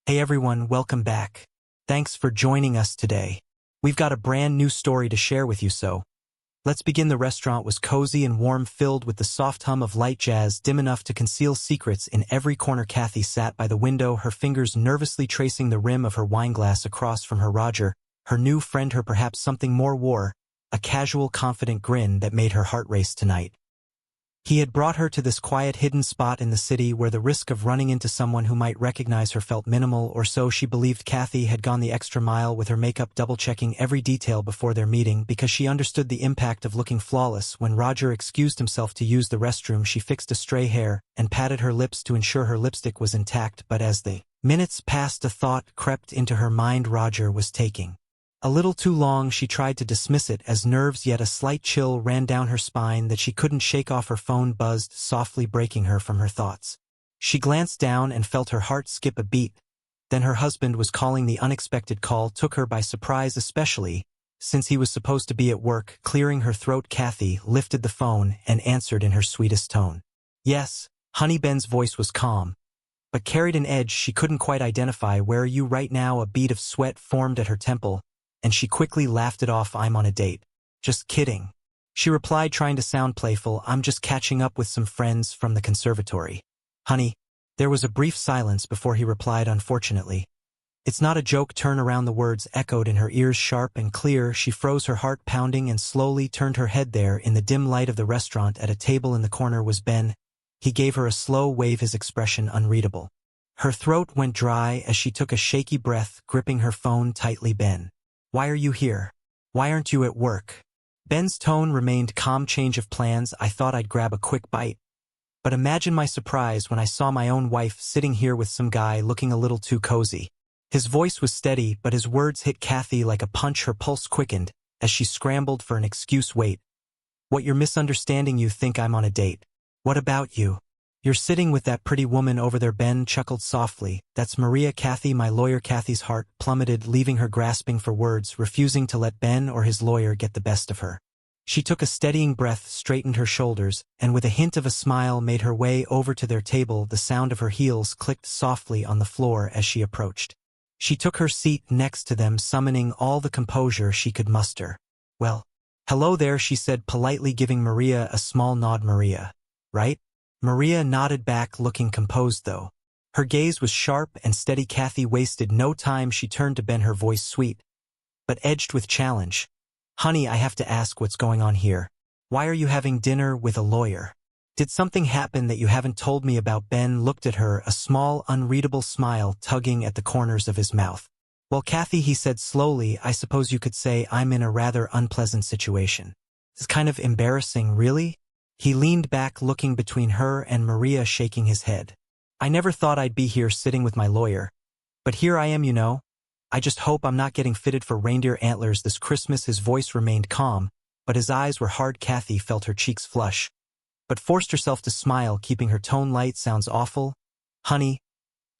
Hey everyone, welcome back. Thanks for joining us today. We've got a brand new story to share with you, so let's begin. The restaurant was cozy and warm, filled with the soft hum of light jazz, dim enough to conceal secrets in every corner. Kathy sat by the window, her fingers nervously tracing the rim of her wineglass across from her. Roger, her new friend, her perhaps something more, wore a casual, confident grin that made her heart race. Tonight, he had brought her to this quiet, hidden spot in the city where the risk of running into someone who might recognize her felt minimal, or so she believed. Kathy had gone the extra mile with her makeup, double-checking every detail before their meeting because she understood the impact of looking flawless. When Roger excused himself to use the restroom, she fixed a stray hair and patted her lips to ensure her lipstick was intact. But as the minutes passed, a thought crept into her mind. Roger was taking a little too long. She tried to dismiss it as nerves, yet a slight chill ran down her spine that she couldn't shake off. Her phone buzzed softly, breaking her from her thoughts. She glanced down and felt her heart skip a beat. Then her husband was calling. The unexpected call took her by surprise, especially since he was supposed to be at work. Clearing her throat, Kathy lifted the phone and answered in her sweetest tone. "Yes, honey." Ben's voice was calm, but carried an edge she couldn't quite identify. "Where are you right now?" A bead of sweat formed at her temple, and she quickly laughed it off. "I'm on a date." "Just kidding," she replied, trying to sound playful. "I'm just catching up with some friends from the conservatory." "Honey." There was a brief silence before he replied, "Unfortunately, it's not a joke." Turn around. The words echoed in her ears, sharp and clear. She froze, her heart pounding, and slowly turned her head. There, in the dim light of the restaurant, at a table in the corner, was Ben. He gave her a slow wave, his expression unreadable. Her throat went dry as she took a shaky breath, gripping her phone tightly. "Ben, why are you here? Why aren't you at work?" Ben's tone remained calm. "Change of plans. I thought I'd grab a quick bite. But imagine my surprise when I saw my own wife sitting here with some guy looking a little too cozy." His voice was steady, but his words hit Kathy like a punch. Her pulse quickened as she scrambled for an excuse. "Wait. What, you're misunderstanding. You think I'm on a date. What about you? You're sitting with that pretty woman over there." Ben chuckled softly. "That's Maria, Kathy, my lawyer." Kathy's heart plummeted, leaving her grasping for words, refusing to let Ben or his lawyer get the best of her. She took a steadying breath, straightened her shoulders, and with a hint of a smile made her way over to their table. The sound of her heels clicked softly on the floor as she approached. She took her seat next to them, summoning all the composure she could muster. "Well, hello there," she said politely, giving Maria a small nod. "Maria, right?" Maria nodded back, looking composed though. Her gaze was sharp and steady. Kathy wasted no time. She turned to Ben, her voice sweet, but edged with challenge. "Honey, I have to ask, what's going on here? Why are you having dinner with a lawyer? Did something happen that you haven't told me about?" Ben looked at her, a small, unreadable smile tugging at the corners of his mouth. "Well, Kathy," he said slowly, "I suppose you could say I'm in a rather unpleasant situation. It's kind of embarrassing, really." He leaned back, looking between her and Maria, shaking his head. "I never thought I'd be here sitting with my lawyer. But here I am, you know. I just hope I'm not getting fitted for reindeer antlers this Christmas." His voice remained calm, but his eyes were hard. Kathy felt her cheeks flush, but forced herself to smile, keeping her tone light. "Sounds awful, honey,"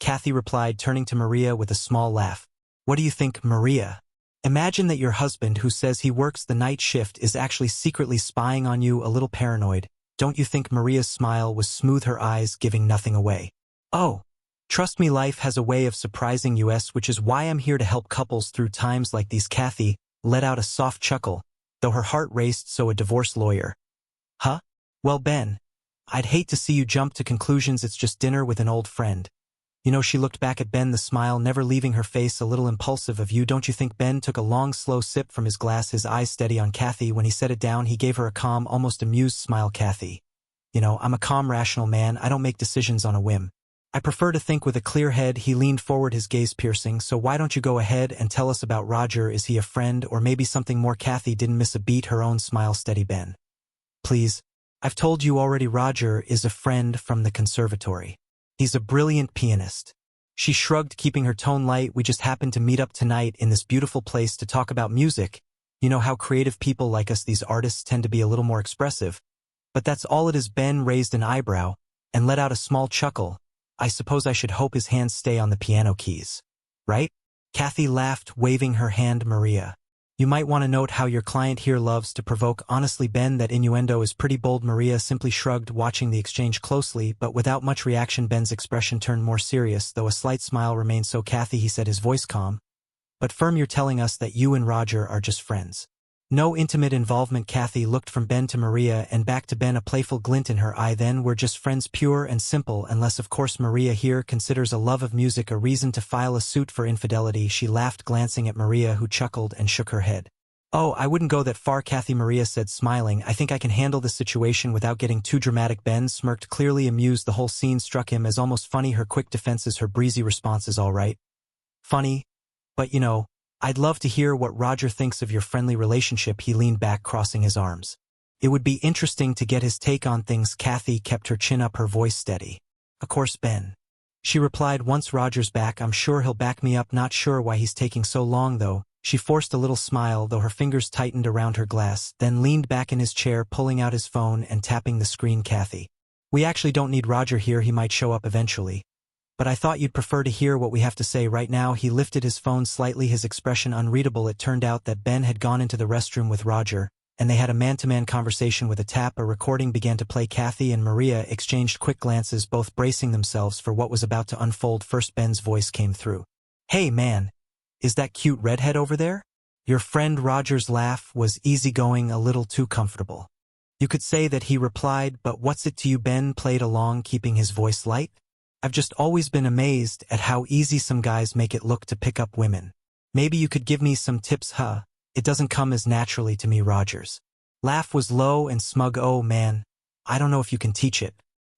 Kathy replied, turning to Maria with a small laugh. "What do you think, Maria? Imagine that your husband, who says he works the night shift, is actually secretly spying on you. A little paranoid, don't you think?" Maria's smile was smooth, her eyes giving nothing away. "Oh, trust me, life has a way of surprising us, which is why I'm here to help couples through times like these." Kathy let out a soft chuckle, though her heart raced. "So a divorce lawyer? Huh? Well, Ben, I'd hate to see you jump to conclusions. It's just dinner with an old friend. You know." She looked back at Ben, the smile never leaving her face. "A little impulsive of you, don't you think?" Ben took a long, slow sip from his glass, his eyes steady on Kathy. When he set it down, he gave her a calm, almost amused smile. "Kathy, you know, I'm a calm, rational man. I don't make decisions on a whim. I prefer to think with a clear head." He leaned forward, his gaze piercing. "So why don't you go ahead and tell us about Roger? Is he a friend or maybe something more?" Kathy didn't miss a beat, her own smile steady. "Ben, please, I've told you already. Roger is a friend from the conservatory. He's a brilliant pianist." She shrugged, keeping her tone light. "We just happened to meet up tonight in this beautiful place to talk about music. You know how creative people like us, these artists, tend to be a little more expressive. But that's all it is." Ben raised an eyebrow and let out a small chuckle. "I suppose I should hope his hands stay on the piano keys, right?" Kathy laughed, waving her hand. "Maria, You might want to note how your client here loves to provoke. Honestly, Ben, that innuendo is pretty bold. Maria simply shrugged, watching the exchange closely, but without much reaction. Ben's expression turned more serious, though a slight smile remained. So Kathy, he said, his voice calm, but firm, you're telling us that you and Roger are just friends. No intimate involvement. Kathy looked from Ben to Maria and back to Ben, a playful glint in her eye. Then we're just friends, pure and simple, unless of course Maria here considers a love of music a reason to file a suit for infidelity. She laughed, glancing at Maria, who chuckled and shook her head. Oh, I wouldn't go that far, Kathy, Maria said, smiling. I think I can handle this situation without getting too dramatic. Ben smirked, clearly amused. The whole scene struck him as almost funny. Her quick defenses, her breezy responses. All right. Funny. But you know, I'd love to hear what Roger thinks of your friendly relationship. He leaned back, crossing his arms. It would be interesting to get his take on things. Kathy kept her chin up, her voice steady. Of course, Ben. She replied, once Roger's back, I'm sure he'll back me up. Not sure why he's taking so long, though. She forced a little smile, though her fingers tightened around her glass, then leaned back in his chair, pulling out his phone and tapping the screen. Kathy. We actually don't need Roger here. He might show up eventually. But I thought you'd prefer to hear what we have to say right now. He lifted his phone slightly, his expression unreadable. It turned out that Ben had gone into the restroom with Roger, and they had a man-to-man conversation. With a tap, a recording began to play. Kathy and Maria exchanged quick glances, both bracing themselves for what was about to unfold. First, Ben's voice came through. Hey, man. Is that cute redhead over there? Your friend. Roger's laugh was easygoing, a little too comfortable. You could say that, he replied, but what's it to you? Ben played along, keeping his voice light. I've just always been amazed at how easy some guys make it look to pick up women. Maybe you could give me some tips, huh? It doesn't come as naturally to me. Roger's laugh was low and smug. Oh man, I don't know if you can teach it.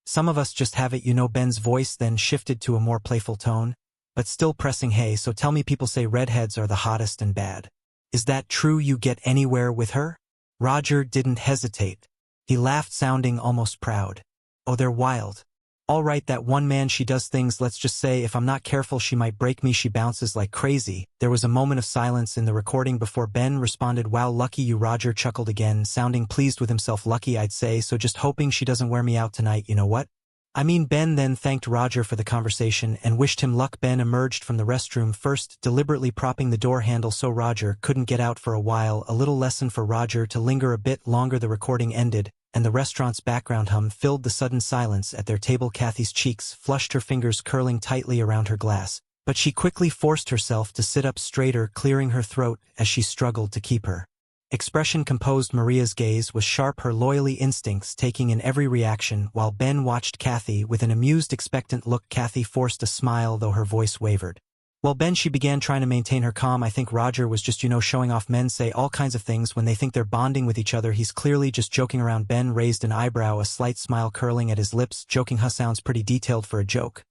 Some of us just have it, you know. Ben's voice then shifted to a more playful tone, but still pressing. Hey, so tell me, people say redheads are the hottest and bad. Is that true? You get anywhere with her? Roger didn't hesitate. He laughed, sounding almost proud. Oh, they're wild. All right, that one, man, she does things, let's just say, if I'm not careful, she might break me. She bounces like crazy. There was a moment of silence in the recording before Ben responded, wow, lucky you. Roger chuckled again, sounding pleased with himself. Lucky, I'd say, so just hoping she doesn't wear me out tonight. You know what I mean? Ben then thanked Roger for the conversation and wished him luck. Ben emerged from the restroom first, deliberately propping the door handle so Roger couldn't get out for a while. A little lesson for Roger to linger a bit longer. The recording ended, and the restaurant's background hum filled the sudden silence at their table. Kathy's cheeks flushed, her fingers curling tightly around her glass, but she quickly forced herself to sit up straighter, clearing her throat as she struggled to keep her expression composed. Maria's gaze was sharp, her loyally instincts taking in every reaction, while Ben watched Kathy with an amused, expectant look. Kathy forced a smile, though her voice wavered. Well, Ben, she began, trying to maintain her calm, I think Roger was just, showing off. Men say all kinds of things when they think they're bonding with each other. He's clearly just joking around. Ben raised an eyebrow, a slight smile curling at his lips. Joking, huh? Sounds pretty detailed for a joke.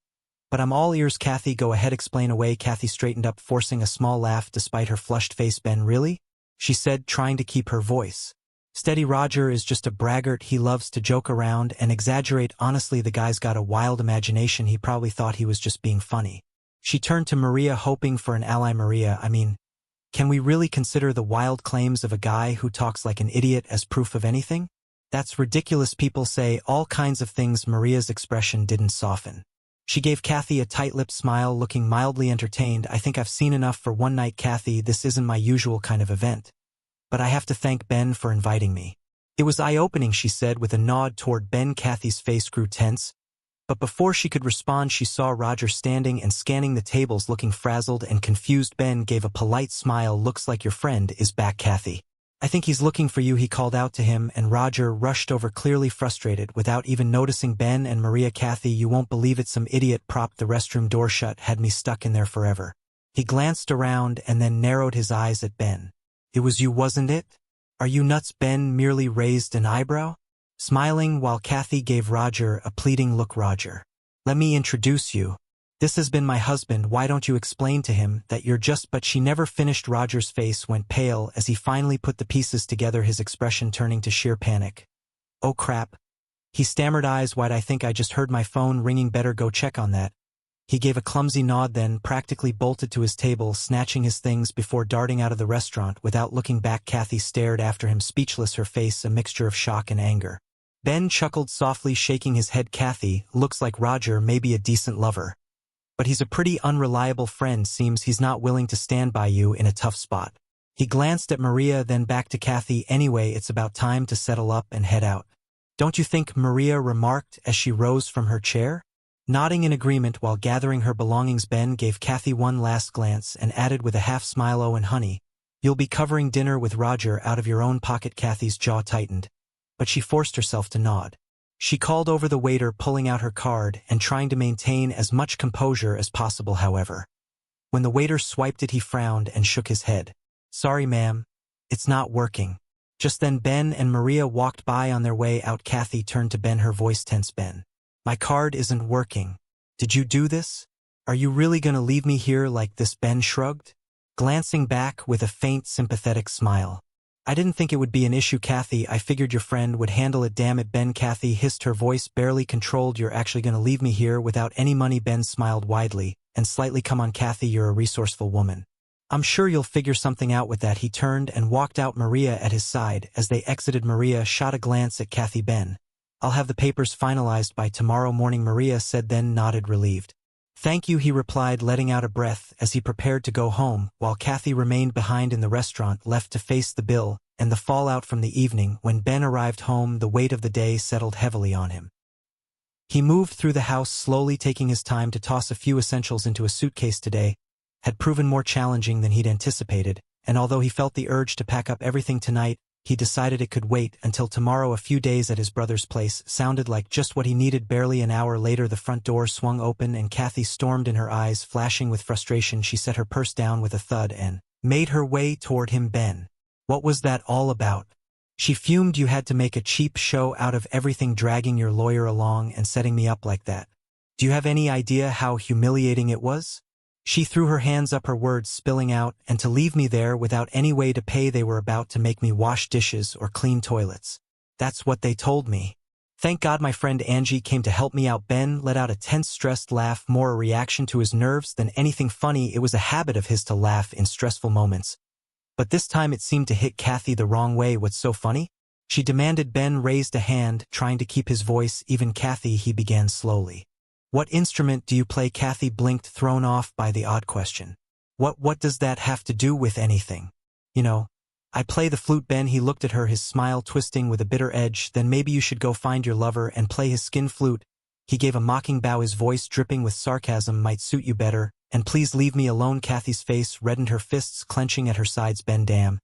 But I'm all ears. Kathy, go ahead, explain away. Kathy straightened up, forcing a small laugh despite her flushed face. Ben, really? She said, trying to keep her voice steady. Roger is just a braggart. He loves to joke around and exaggerate. Honestly, the guy's got a wild imagination. He probably thought he was just being funny. She turned to Maria, hoping for an ally. Maria, I mean, can we really consider the wild claims of a guy who talks like an idiot as proof of anything? That's ridiculous. People say all kinds of things. Maria's expression didn't soften. She gave Kathy a tight-lipped smile, looking mildly entertained. I think I've seen enough for one night, Kathy. This isn't my usual kind of event. But I have to thank Ben for inviting me. It was eye-opening, she said with a nod toward Ben. Kathy's face grew tense, but before she could respond, she saw Roger standing and scanning the tables, looking frazzled and confused. Ben gave a polite smile. Looks like your friend is back, Kathy. I think he's looking for you, he called out to him, and Roger rushed over, clearly frustrated, without even noticing Ben and Maria. Kathy, you won't believe it, some idiot propped the restroom door shut, had me stuck in there forever. He glanced around and then narrowed his eyes at Ben. It was you, wasn't it? Are you nuts? Ben merely raised an eyebrow, smiling while Kathy gave Roger a pleading look. Roger, let me introduce you. This has been my husband. Why don't you explain to him that you're just— But she never finished. Roger's face went pale as he finally put the pieces together, his expression turning to sheer panic. Oh crap. He stammered, eyes wide. I think I just heard my phone ringing. Better go check on that. He gave a clumsy nod, then practically bolted to his table, snatching his things before darting out of the restaurant without looking back. Kathy stared after him, speechless, her face a mixture of shock and anger. Ben chuckled softly, shaking his head. Kathy, looks like Roger may be a decent lover, but he's a pretty unreliable friend. Seems he's not willing to stand by you in a tough spot. He glanced at Maria, then back to Kathy. Anyway, it's about time to settle up and head out. Don't you think? Maria remarked as she rose from her chair. Nodding in agreement while gathering her belongings, Ben gave Kathy one last glance and added with a half smile, "Oh, and honey, you'll be covering dinner with Roger out of your own pocket." Kathy's jaw tightened, but she forced herself to nod. She called over the waiter, pulling out her card and trying to maintain as much composure as possible. However, when the waiter swiped it, he frowned and shook his head. "Sorry, ma'am, it's not working." Just then Ben and Maria walked by on their way out. Kathy turned to Ben, her voice tense. "Ben, my card isn't working. Did you do this? Are you really gonna leave me here like this?" Ben shrugged, glancing back with a faint sympathetic smile. "I didn't think it would be an issue, Kathy. I figured your friend would handle it." "Damn it, Ben," Kathy hissed, her voice barely controlled. "You're actually gonna leave me here without any money?" Ben smiled widely and slightly. "Come on, Kathy, you're a resourceful woman. I'm sure you'll figure something out with that." He turned and walked out, Maria at his side. As they exited, Maria shot a glance at Kathy. "Ben, I'll have the papers finalized by tomorrow morning," Maria said, then nodded, relieved. "Thank you," he replied, letting out a breath as he prepared to go home, while Kathy remained behind in the restaurant, left to face the bill and the fallout from the evening. When Ben arrived home, the weight of the day settled heavily on him. He moved through the house slowly, taking his time to toss a few essentials into a suitcase. Today had proven more challenging than he'd anticipated, and although he felt the urge to pack up everything tonight, he decided it could wait until tomorrow. A few days at his brother's place sounded like just what he needed. Barely an hour later, the front door swung open and Kathy stormed in, her eyes flashing with frustration. She set her purse down with a thud and made her way toward him. "Ben, what was that all about?" she fumed. "You had to make a cheap show out of everything, dragging your lawyer along and setting me up like that. Do you have any idea how humiliating it was?" She threw her hands up, her words spilling out. "And to leave me there without any way to pay. They were about to make me wash dishes or clean toilets. That's what they told me. Thank God my friend Angie came to help me out." Ben let out a tense, stressed laugh, more a reaction to his nerves than anything funny. It was a habit of his to laugh in stressful moments, but this time it seemed to hit Kathy the wrong way. "What's so funny?" she demanded. Ben raised a hand, trying to keep his voice even. "Kathy," he began slowly. "What instrument do you play?" Kathy blinked, thrown off by the odd question. What does that have to do with anything?" "You know, I play the flute." Ben, he looked at her, his smile twisting with a bitter edge. "Then maybe you should go find your lover and play his skin flute." He gave a mocking bow, his voice dripping with sarcasm. "Might suit you better. And please leave me alone." Kathy's face reddened, her fists clenching at her sides. "Ben, damn.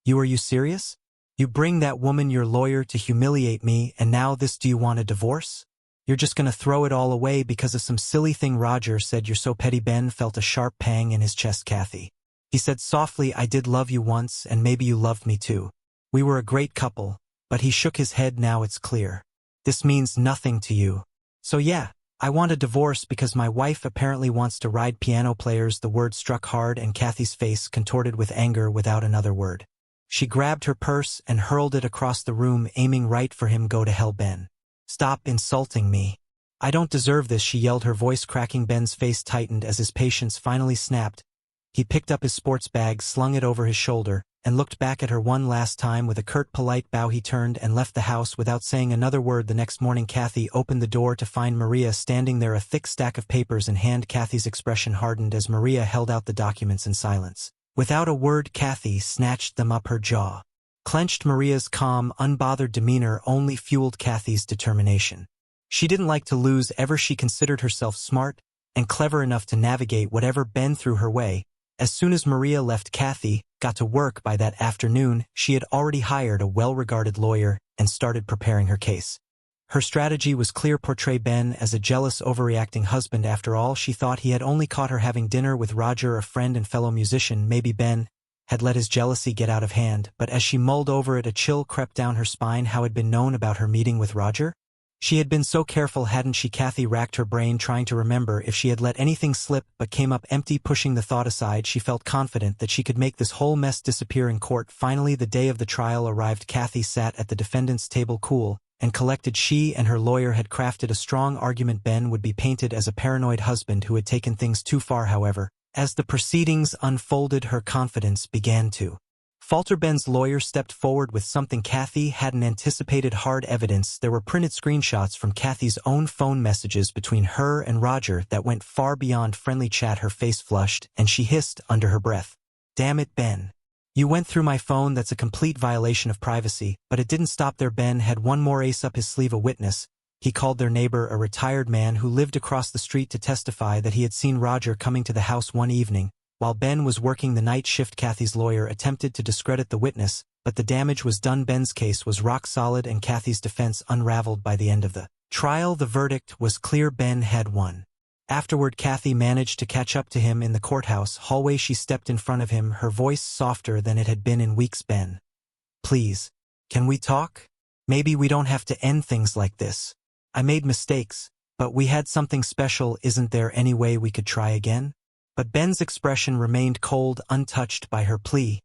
Are you serious? You bring that woman, your lawyer, to humiliate me, and now this? Do you want a divorce? You're just gonna throw it all away because of some silly thing Roger said? You're so petty." Ben felt a sharp pang in his chest. "Kathy," he said softly, "I did love you once, and maybe you loved me too. We were a great couple." But he shook his head. "Now it's clear. This means nothing to you. So yeah, I want a divorce because my wife apparently wants to ride piano players." The word struck hard and Kathy's face contorted with anger. Without another word, she grabbed her purse and hurled it across the room, aiming right for him. "Go to hell, Ben. Stop insulting me. I don't deserve this," she yelled, her voice cracking. Ben's face tightened as his patience finally snapped. He picked up his sports bag, slung it over his shoulder, and looked back at her one last time. With a curt, polite bow, he turned and left the house without saying another word. The next morning, Kathy opened the door to find Maria standing there, a thick stack of papers in hand. Kathy's expression hardened as Maria held out the documents in silence. Without a word, Kathy snatched them up, her jaw clenched. Maria's calm, unbothered demeanor only fueled Kathy's determination. She didn't like to lose ever. She considered herself smart and clever enough to navigate whatever Ben threw her way. As soon as Maria left, Kathy got to work. By that afternoon, she had already hired a well-regarded lawyer and started preparing her case. Her strategy was clear: portray Ben as a jealous, overreacting husband. After all, she thought he had only caught her having dinner with Roger, a friend and fellow musician. Maybe Ben had let his jealousy get out of hand, but as she mulled over it, a chill crept down her spine. How had been known about her meeting with Roger? She had been so careful, hadn't she? Kathy racked her brain, trying to remember if she had let anything slip, but came up empty. Pushing the thought aside, she felt confident that she could make this whole mess disappear in court. Finally, the day of the trial arrived. Kathy sat at the defendant's table, cool and collected. She and her lawyer had crafted a strong argument. Ben would be painted as a paranoid husband who had taken things too far. However, as the proceedings unfolded, her confidence began to falter. Ben's lawyer stepped forward with something Kathy hadn't anticipated: hard evidence. There were printed screenshots from Kathy's own phone messages between her and Roger that went far beyond friendly chat. Her face flushed, and she hissed under her breath, "Damn it, Ben. You went through my phone. That's a complete violation of privacy, but it didn't stop there. Ben had one more ace up his sleeve, a witness. He called their neighbor, a retired man who lived across the street, to testify that he had seen Roger coming to the house one evening. While Ben was working the night shift, Kathy's lawyer attempted to discredit the witness, but the damage was done. Ben's case was rock solid and Kathy's defense unraveled. By the end of the trial, the verdict was clear: Ben had won. Afterward, Kathy managed to catch up to him in the courthouse hallway. She stepped in front of him, her voice softer than it had been in weeks. Ben, please, can we talk? Maybe we don't have to end things like this. I made mistakes, but we had something special. Isn't there any way we could try again? But Ben's expression remained cold, untouched by her plea.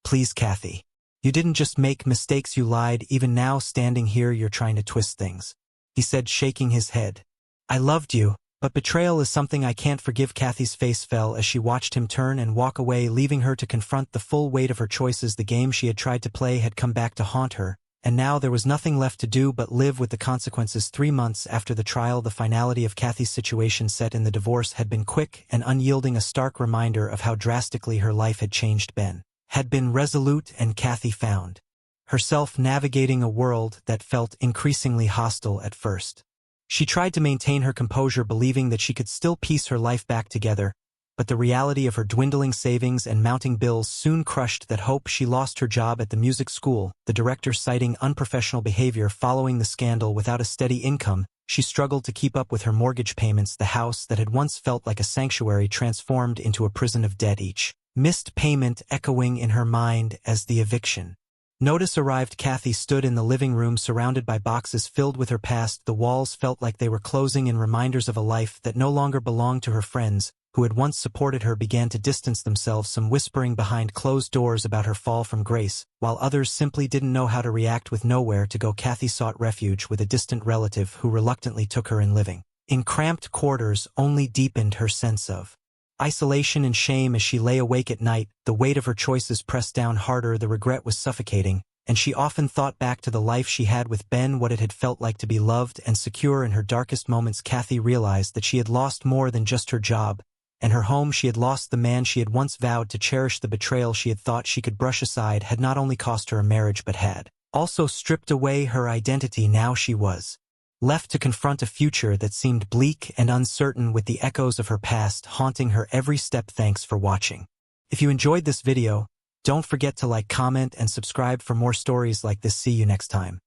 Please, Kathy. You didn't just make mistakes, you lied. Even now, standing here, you're trying to twist things, he said, shaking his head. I loved you, but betrayal is something I can't forgive. Kathy's face fell as she watched him turn and walk away, leaving her to confront the full weight of her choices. The game she had tried to play had come back to haunt her, and now there was nothing left to do but live with the consequences. 3 months after the trial, the finality of Kathy's situation set in the divorce had been quick and unyielding, a stark reminder of how drastically her life had changed. Ben had been resolute, and Kathy found herself navigating a world that felt increasingly hostile at first. She tried to maintain her composure, believing that she could still piece her life back together, but the reality of her dwindling savings and mounting bills soon crushed that hope. She lost her job at the music school, the director citing unprofessional behavior following the scandal. Without a steady income, she struggled to keep up with her mortgage payments. The house that had once felt like a sanctuary transformed into a prison of debt, each missed payment echoing in her mind as the eviction notice arrived. Kathy stood in the living room, surrounded by boxes filled with her past. The walls felt like they were closing in, reminders of a life that no longer belonged to her. Friends, who had once supported her, began to distance themselves, some whispering behind closed doors about her fall from grace, while others simply didn't know how to react. With nowhere to go, Kathy sought refuge with a distant relative who reluctantly took her in. Living in cramped quarters only deepened her sense of isolation and shame. As she lay awake at night, the weight of her choices pressed down harder. The regret was suffocating, and she often thought back to the life she had with Ben, what it had felt like to be loved and secure. In her darkest moments, Kathy realized that she had lost more than just her job and her home. She had lost the man she had once vowed to cherish. The betrayal she had thought she could brush aside had not only cost her a marriage but had also stripped away her identity. Now she was left to confront a future that seemed bleak and uncertain, with the echoes of her past haunting her every step. Thanks for watching. If you enjoyed this video, don't forget to like, comment, and subscribe for more stories like this. See you next time.